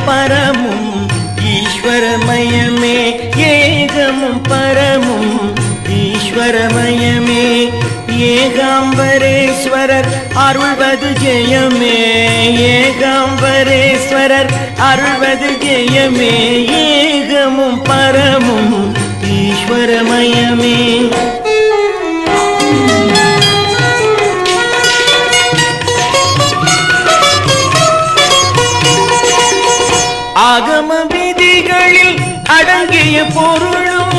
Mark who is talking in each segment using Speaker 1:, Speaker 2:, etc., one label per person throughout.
Speaker 1: பரமும் ஈஸ்வரமயமே ஏகமும் பரமும் ஈஸ்வரமயமே ஏகாம்பரேஸ்வரர் அருள்வது ஜெயமே ஏகாம்பரேஸ்வரர் அருள்வது ஜெயமே ஏகமும் பரமும் ஈஸ்வரமயமே ஆகம விதிகளில் அடங்கிய பொருளும்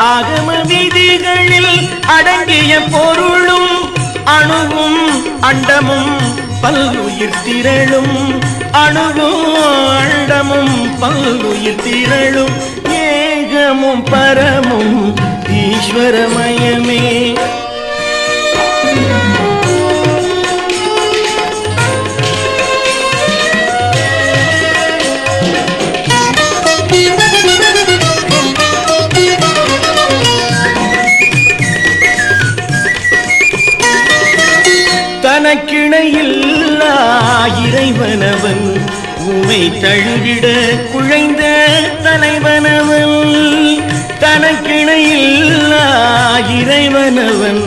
Speaker 1: ஆகம விதிகளில் அடங்கிய பொருளும் அணுவும் அண்டமும் பல்லுயிர் திரளும் அணுவும் அண்டமும் பல்லுயிர் திரளும் ஏகமும் பரமும் ஈஸ்வரமயமே தனக்கிணையில்லா இறைவனவன் உமை தழுவிட குழைந்த தலைவனவன் தனக்கிணையில்லா இறைவனவன்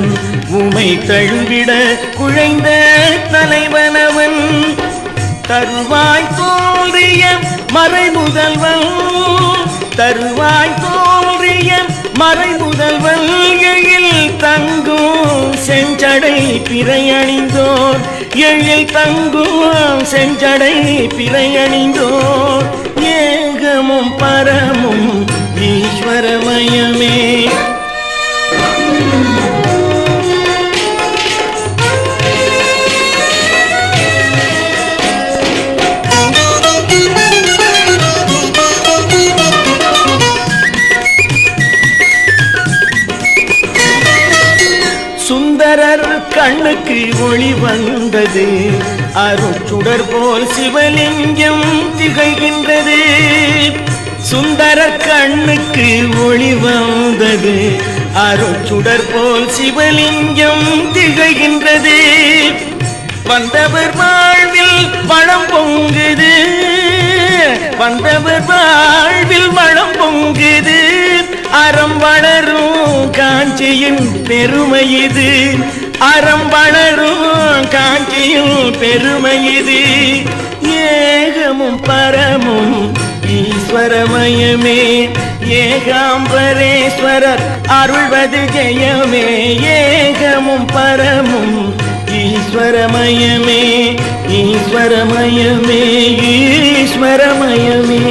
Speaker 1: உமை தழுவிட குழைந்த தலைவனவன் தருவாய் தோன்றிய மறைமுதல்வன் தருவாய் தோன்றிய மறைமுதல்வன் எழில் தங்கும் செஞ்சடை பிறையணிந்தோர் எழில் தங்கும் செஞ்சடை பிறையணிந்தோர் ஏகமும் பரமும் ஈஸ்வரமயமே சுந்தரர் கண்ணுக்கு ஒளி வந்தது அருட்சுடர் போல் சிவலிங்கம் திகழ்கின்றது சுந்தரர் கண்ணுக்கு ஒளி வந்தது அருட்சுடர் போல் சிவலிங்கம் திகழ்கின்றது வந்தவர் வாழ்வில் வளம் பொங்குது வந்தவர் வாழ்வில் வளம் பொங்குது அறம் வளரும் காஞ்சியின் பெருமை இது அறம் வளரும் காஞ்சியின் பெருமை இது ஏகமும் பரமும் ஈஸ்வரமயமே ஏகாம்பரேஸ்வரர் அருள்வது ஜெயமே ஏகமும் பரமும் ஈஸ்வரமயமே ஈஸ்வரமயமே ஈஸ்வரமயமே